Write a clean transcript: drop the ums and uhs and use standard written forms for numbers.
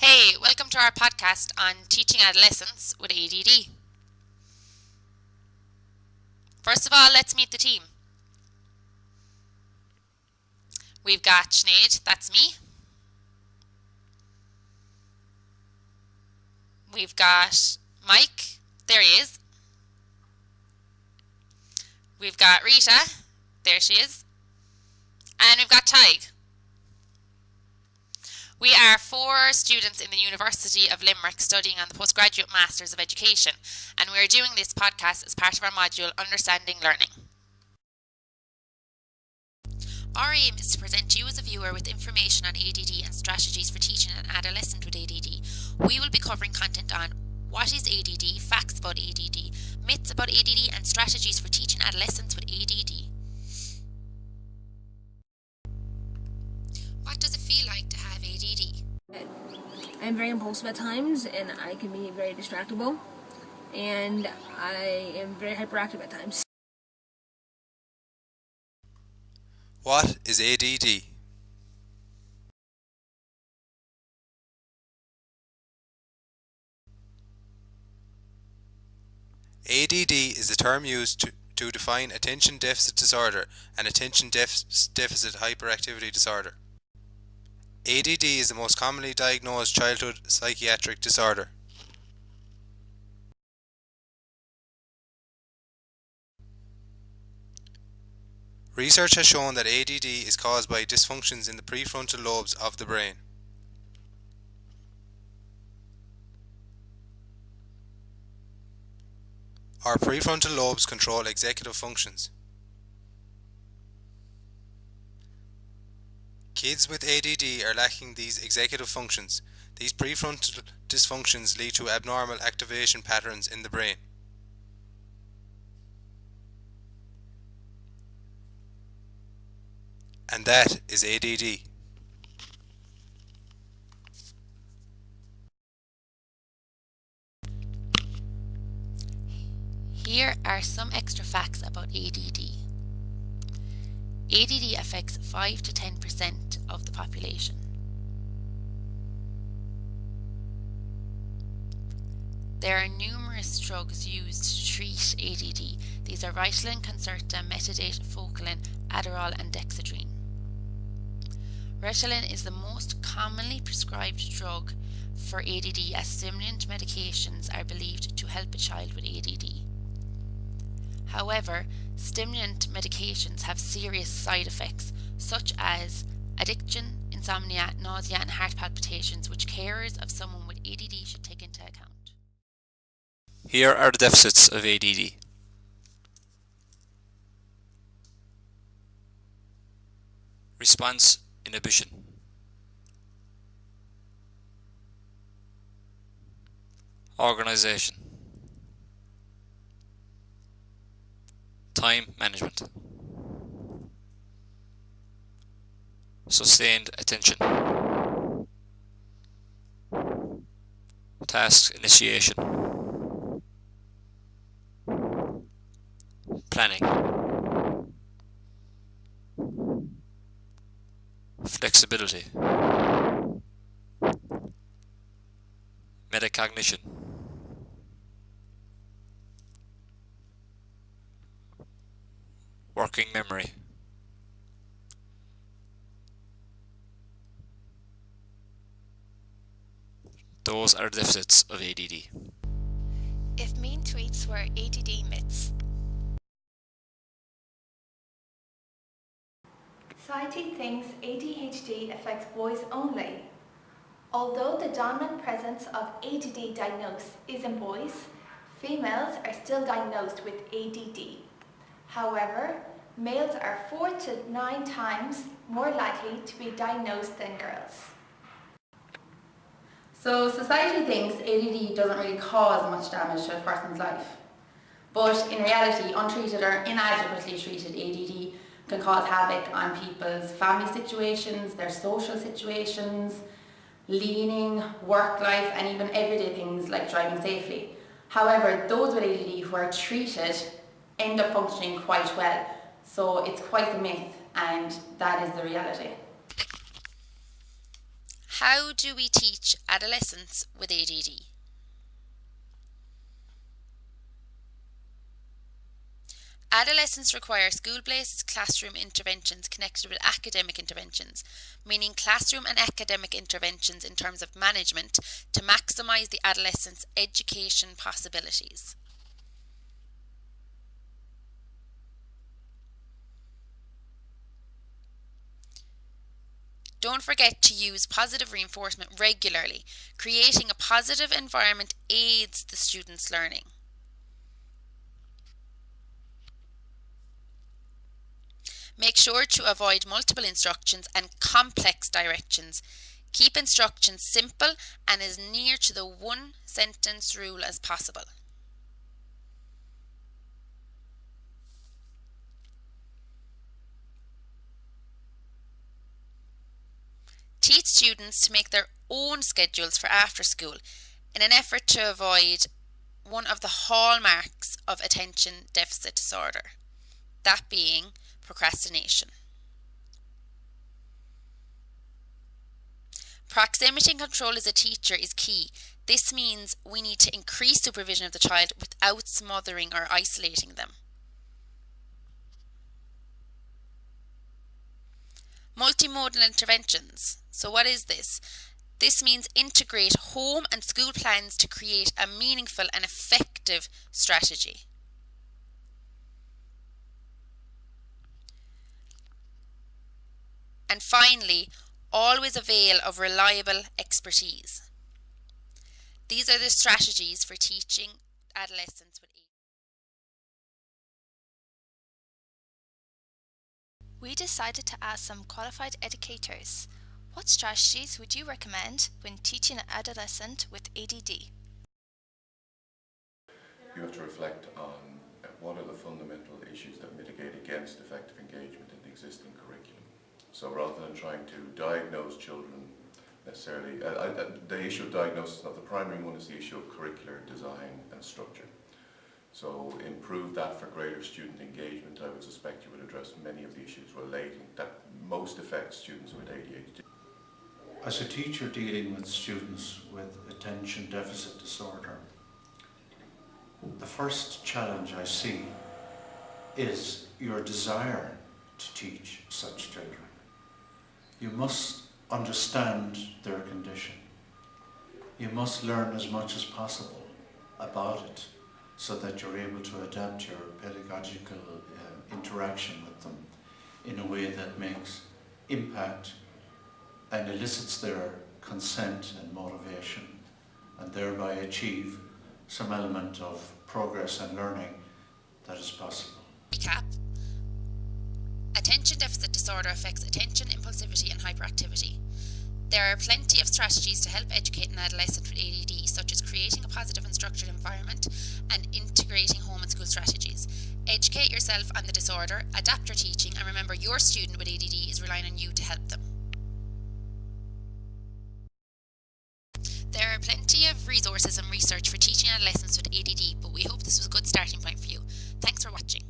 Hey, welcome to our podcast on teaching adolescents with ADD. First of all, let's meet the team. We've got Sinéad, that's me. We've got Mike, there he is. We've got Rita, there she is. And we've got Tadgh. We are 4 students in the University of Limerick studying on the Postgraduate Masters of Education, and we are doing this podcast as part of our module Understanding Learning. Our aim is to present you as a viewer with information on ADD and strategies for teaching an adolescent with ADD. We will be covering content on what is ADD, facts about ADD, myths about ADD, and strategies for teaching adolescents with ADD. What does it feel like to have ADD? I'm very impulsive at times, and I can be very distractible, and I am very hyperactive at times. What is ADD? ADD is the term used to define attention deficit disorder and attention deficit hyperactivity disorder. ADD is the most commonly diagnosed childhood psychiatric disorder. Research has shown that ADD is caused by dysfunctions in the prefrontal lobes of the brain. Our prefrontal lobes control executive functions. Kids with ADD are lacking these executive functions. These prefrontal dysfunctions lead to abnormal activation patterns in the brain. And that is ADD. Here are some extra facts about ADD. ADD affects 5 to 10% of the population. There are numerous drugs used to treat ADD. These are Ritalin, Concerta, Metadate, Focalin, Adderall, and Dexedrine. Ritalin is the most commonly prescribed drug for ADD, as stimulant medications are believed to help a child with ADD. However, stimulant medications have serious side effects such as addiction, insomnia, nausea, and heart palpitations, which carers of someone with ADD should take into account. Here are the deficits of ADD. Response inhibition. Organization. Time management. Sustained attention. Task initiation. Planning. Flexibility. Metacognition. Working memory. Those are deficits of ADD. If mean tweets were ADD myths. Society thinks ADHD affects boys only. Although the dominant presence of ADD diagnosed is in boys, females are still diagnosed with ADD. However, males are 4 to 9 times more likely to be diagnosed than girls. So society thinks ADD doesn't really cause much damage to a person's life. But in reality, untreated or inadequately treated ADD can cause havoc on people's family situations, their social situations, leaning, work life, and even everyday things like driving safely. However, those with ADD who are treated end up functioning quite well. So it's quite a myth, and that is the reality. How do we teach adolescents with ADD? Adolescents require school-based classroom interventions connected with academic interventions, meaning classroom and academic interventions in terms of management to maximise the adolescent's education possibilities. Don't forget to use positive reinforcement regularly. Creating a positive environment aids the student's learning. Make sure to avoid multiple instructions and complex directions. Keep instructions simple and as near to the one sentence rule as possible. Teach students to make their own schedules for after school in an effort to avoid one of the hallmarks of attention deficit disorder, that being procrastination. Proximity control as a teacher is key. This means we need to increase supervision of the child without smothering or isolating them. Multimodal interventions. So what is this? This means integrate home and school plans to create a meaningful and effective strategy. And finally, always avail of reliable expertise. These are the strategies for teaching adolescents with ADD. We decided to ask some qualified educators, what strategies would you recommend when teaching an adolescent with ADD? You have to reflect on what are the fundamental issues that mitigate against effective engagement in the existing curriculum. So rather than trying to diagnose children necessarily, the issue of diagnosis is not the primary one, is the issue of curricular design and structure. So improve that for greater student engagement. I would suspect you would address many of the issues relating that most affect students with ADHD. As a teacher dealing with students with attention deficit disorder, the first challenge I see is your desire to teach such children. You must understand their condition. You must learn as much as possible about it so that you're able to adapt your pedagogical interaction with them in a way that makes impact and elicits their consent and motivation, and thereby achieve some element of progress and learning that is possible. Recap. Attention deficit disorder affects attention, impulsivity and hyperactivity. There are plenty of strategies to help educate an adolescent with ADD, such as creating a positive and structured environment and integrating home and school strategies. Educate yourself on the disorder, adapt your teaching, and remember your student with ADD is relying on you to help them. There are plenty of resources and research for teaching adolescents with ADD, but we hope this was a good starting point for you. Thanks for watching.